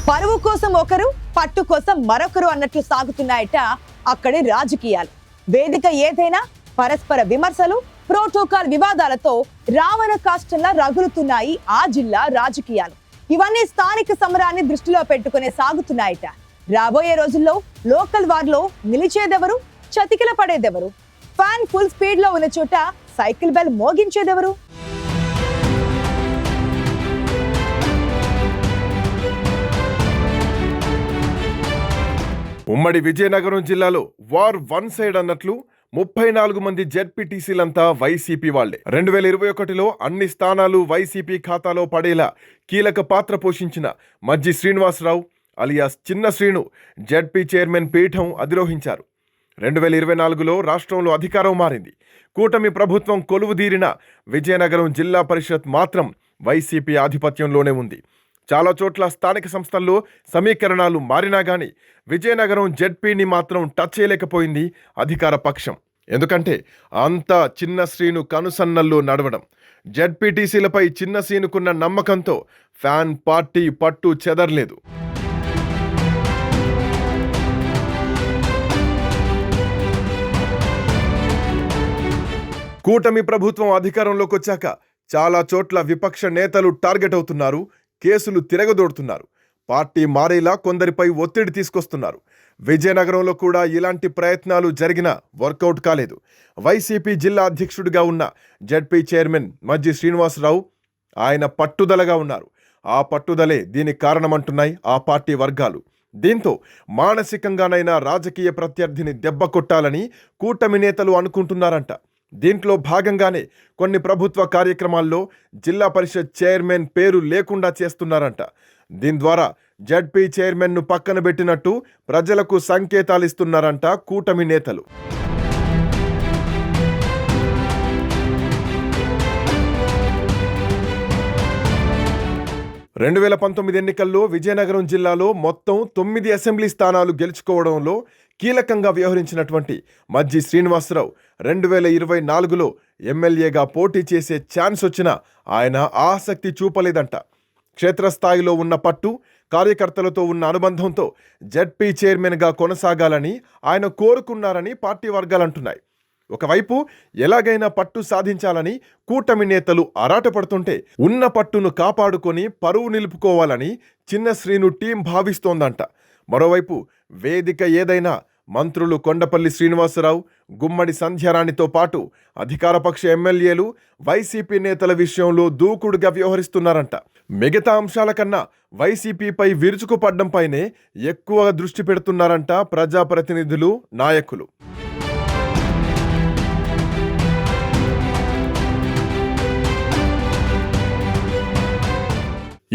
పరువు కోసం ఒకరు, పట్టు కోసం మరొకరు అన్నట్లు సాగుతున్నాయట అక్కడి రాజకీయాలు. వేదిక ఏదైనా పరస్పర విమర్శలు, ప్రోటోకాల్ వివాదాలతో రావణ కాష్టంలా రగులుతున్నాయి ఆ జిల్లా రాజకీయాలు. ఇవన్నీ స్థానిక సమరాన్ని దృష్టిలో పెట్టుకునే సాగుతున్నాయట. రాబోయే రోజుల్లో లోకల్ వార్లో నిలిచేదెవరు, చతికిల పడేదెవరు, ఫ్యాన్ ఫుల్ స్పీడ్ లో ఉన్న చోట సైకిల్ బెల్ మోగించేదెవరు? ఉమ్మడి విజయనగరం జిల్లాలో వార్ వన్ సైడ్ అన్నట్లు 34 మంది జెడ్పీటీసీలంతా వైసీపీ వాళ్లే. 2021లో అన్ని స్థానాలు వైసీపీ ఖాతాలో పడేలా కీలక పాత్ర పోషించిన మజ్జి శ్రీనివాసరావు అలియాస్ చిన్న శ్రీను జెడ్పీ చైర్మన్ పీఠం అధిరోహించారు. 2024లో రాష్ట్రంలో అధికారం మారింది. కూటమి ప్రభుత్వం కొలువుదీరిన విజయనగరం జిల్లా పరిషత్ మాత్రం వైసీపీ ఆధిపత్యంలోనే ఉంది. చాలా చోట్ల స్థానిక సంస్థల్లో సమీకరణాలు మారినా గానీ విజయనగరం జెడ్పీని మాత్రం టచ్ చేయలేకపోయింది అధికార పక్షం. ఎందుకంటే అంతా చిన్న శ్రీను కనుసన్నల్లో నడవడం. జెడ్పీటీసీలపై చిన్న శ్రీనుకున్న నమ్మకంతో ఫ్యాన్ పార్టీ పట్టు చెదర్లేదు. కూటమి ప్రభుత్వం అధికారంలోకి వచ్చాక చాలా చోట్ల విపక్ష నేతలు టార్గెట్ అవుతున్నారు, కేసులు తిరగదోడుతున్నారు, పార్టీ మారేలా కొందరిపై ఒత్తిడి తీసుకొస్తున్నారు. విజయనగరంలో కూడా ఇలాంటి ప్రయత్నాలు జరిగినా వర్కౌట్ కాలేదు. వైసీపీ జిల్లా అధ్యక్షుడిగా ఉన్న జెడ్పీ చైర్మన్ మజ్జి శ్రీనివాసరావు ఆయన పట్టుదలగా ఉన్నారు. ఆ పట్టుదలే దీనికి కారణమంటున్నాయి ఆ పార్టీ వర్గాలు. దీంతో మానసికంగానైనా రాజకీయ ప్రత్యర్థిని దెబ్బ కొట్టాలని కూటమి నేతలు అనుకుంటున్నారంట. దీంట్లో భాగంగానే కొన్ని ప్రభుత్వ కార్యక్రమాల్లో జిల్లా పరిషత్ చైర్మన్ పేరు లేకుండా చేస్తున్నారంట. దీని ద్వారా జెడ్పీ చైర్మన్ను పక్కన పెట్టినట్టు ప్రజలకు సంకేతాలిస్తున్నారంట కూటమి నేతలు. రెండు 2019 ఎన్నికల్లో విజయనగరం జిల్లాలో మొత్తం 9 అసెంబ్లీ స్థానాలు గెలుచుకోవడంలో కీలకంగా వ్యవహరించినటువంటి మజ్జి శ్రీనివాసరావు 2024లో ఎమ్మెల్యేగా పోటీ చేసే ఛాన్స్ వచ్చినా ఆయన ఆసక్తి చూపలేదంట. క్షేత్రస్థాయిలో ఉన్న పట్టు, కార్యకర్తలతో ఉన్న అనుబంధంతో జెడ్పీ చైర్మన్గా కొనసాగాలని ఆయన కోరుకున్నారని పార్టీ వర్గాలంటున్నాయి. ఒకవైపు ఎలాగైనా పట్టు సాధించాలని కూటమి నేతలు ఆరాటపడుతుంటే ఉన్న పట్టును కాపాడుకొని పరువు నిలుపుకోవాలని చిన్న శ్రీను టీం భావిస్తోందంట. మరోవైపు వేదిక ఏదైనా మంత్రులు కొండపల్లి శ్రీనివాసరావు, గుమ్మడి సంధ్యారాణితో పాటు అధికారపక్ష ఎమ్మెల్యేలు వైసీపీ నేతల విషయంలో దూకుడుగా వ్యవహరిస్తున్నారంట. మిగతా అంశాల కన్నా వైసీపీపై విరుచుకుపడ్డంపైనే ఎక్కువ దృష్టి పెడుతున్నారంట ప్రజాప్రతినిధులు, నాయకులు.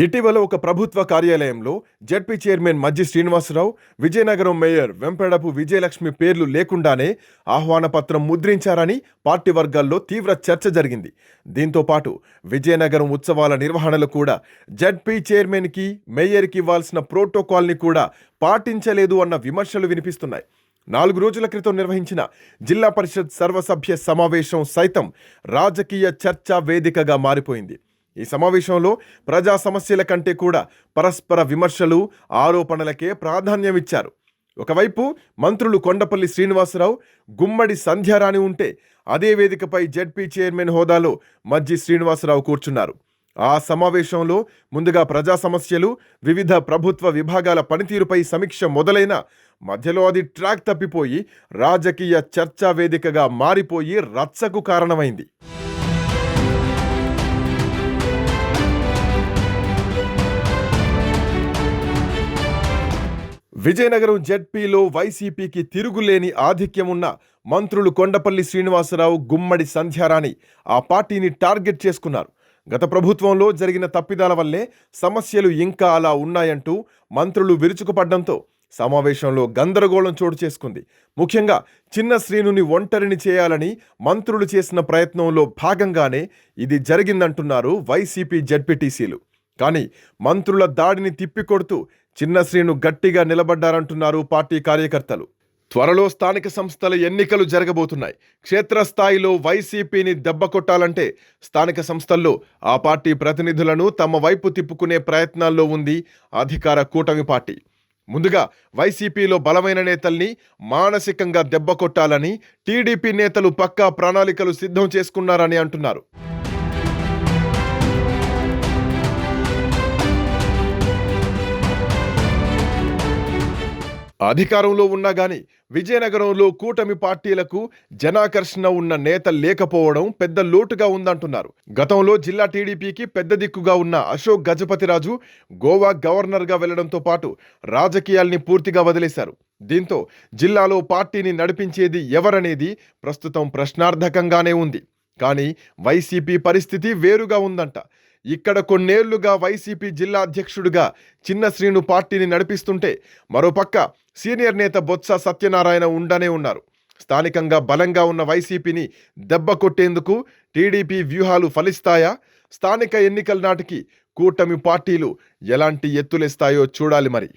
ఇటీవల ఒక ప్రభుత్వ కార్యాలయంలో జెడ్పీ చైర్మన్ మజ్జి శ్రీనివాసరావు, విజయనగరం మేయర్ వెంపడపు విజయలక్ష్మి పేర్లు లేకుండానే ఆహ్వాన పత్రం ముద్రించారని పార్టీ వర్గాల్లో తీవ్ర చర్చ జరిగింది. దీంతో పాటు విజయనగరం ఉత్సవాల నిర్వహణలో కూడా జెడ్పీ చైర్మన్కి, మేయర్కి ఇవ్వాల్సిన ప్రోటోకాల్ని కూడా పాటించలేదు అన్న విమర్శలు వినిపిస్తున్నాయి. 4 రోజుల క్రితం నిర్వహించిన జిల్లా పరిషత్ సర్వసభ్య సమావేశం సైతం రాజకీయ చర్చా వేదికగా మారిపోయింది. ఈ సమావేశంలో ప్రజా సమస్యల కంటే కూడా పరస్పర విమర్శలు, ఆరోపణలకే ప్రాధాన్యమిచ్చారు. ఒకవైపు మంత్రులు కొండపల్లి శ్రీనివాసరావు, గుమ్మడి సంధ్యారాణి ఉంటే అదే వేదికపై జెడ్పీ చైర్మన్ హోదాలో మజ్జి శ్రీనివాసరావు కూర్చున్నారు. ఆ సమావేశంలో ముందుగా ప్రజా సమస్యలు, వివిధ ప్రభుత్వ విభాగాల పనితీరుపై సమీక్ష మొదలైన మధ్యలో అది ట్రాక్ తప్పిపోయి రాజకీయ చర్చా వేదికగా మారిపోయి రచ్చకు కారణమైంది. విజయనగరం జెడ్పీలో వైసీపీకి తిరుగులేని ఆధిక్యమున్న మంత్రులు కొండపల్లి శ్రీనివాసరావు, గుమ్మడి సంధ్యారాణి ఆ పార్టీని టార్గెట్ చేసుకున్నారు. గత ప్రభుత్వంలో జరిగిన తప్పిదాల వల్లే సమస్యలు ఇంకా అలా ఉన్నాయంటూ మంత్రులు విరుచుకుపడ్డంతో సమావేశంలో గందరగోళం చోటు చేసుకుంది. ముఖ్యంగా చిన్న శ్రీనుని ఒంటరిని చేయాలని మంత్రులు చేసిన ప్రయత్నంలో భాగంగానే ఇది జరిగిందంటున్నారు వైసీపీ జెడ్పీటీసీలు. కానీ మంత్రుల దాడిని తిప్పికొడుతూ చిన్న శ్రీను గట్టిగా నిలబడ్డారంటున్నారు పార్టీ కార్యకర్తలు. త్వరలో స్థానిక సంస్థల ఎన్నికలు జరగబోతున్నాయి. క్షేత్రస్థాయిలో వైసీపీని దెబ్బకొట్టాలంటే స్థానిక సంస్థల్లో ఆ పార్టీ ప్రతినిధులను తమ వైపు తిప్పుకునే ప్రయత్నాల్లో ఉంది అధికార కూటమి పార్టీ. ముందుగా వైసీపీలో బలమైన నేతల్ని మానసికంగా దెబ్బకొట్టాలని టీడీపీ నేతలు పక్కా ప్రణాళికలు సిద్ధం చేసుకున్నారని అంటున్నారు. అధికారంలో ఉన్నా గాని విజయనగరంలో కూటమి పార్టీలకు జనాకర్షణ ఉన్న నేత లేకపోవడం పెద్ద లోటుగా ఉందంటున్నారు. గతంలో జిల్లా టీడీపీకి పెద్ద దిక్కుగా ఉన్న అశోక్ గజపతిరాజు గోవా గవర్నర్గా వెళ్లడంతో పాటు రాజకీయాల్ని పూర్తిగా వదిలేశారు. దీంతో జిల్లాలో పార్టీని నడిపించేది ఎవరనేది ప్రస్తుతం ప్రశ్నార్థకంగానే ఉంది. కానీ వైసీపీ పరిస్థితి వేరుగా ఉందంట. ఇక్కడ కొన్నేళ్లుగా వైసీపీ జిల్లా అధ్యక్షుడిగా చిన్న శ్రీను పార్టీని నడిపిస్తుంటే మరోపక్క సీనియర్ నేత బొత్స సత్యనారాయణ ఉండనే ఉన్నారు. స్థానికంగా బలంగా ఉన్న వైసీపీని దెబ్బ కొట్టేందుకు టీడీపీ వ్యూహాలు ఫలిస్తాయా? స్థానిక ఎన్నికల నాటికి కూటమి పార్టీలు ఎలాంటి ఎత్తులేస్తాయో చూడాలి మరి.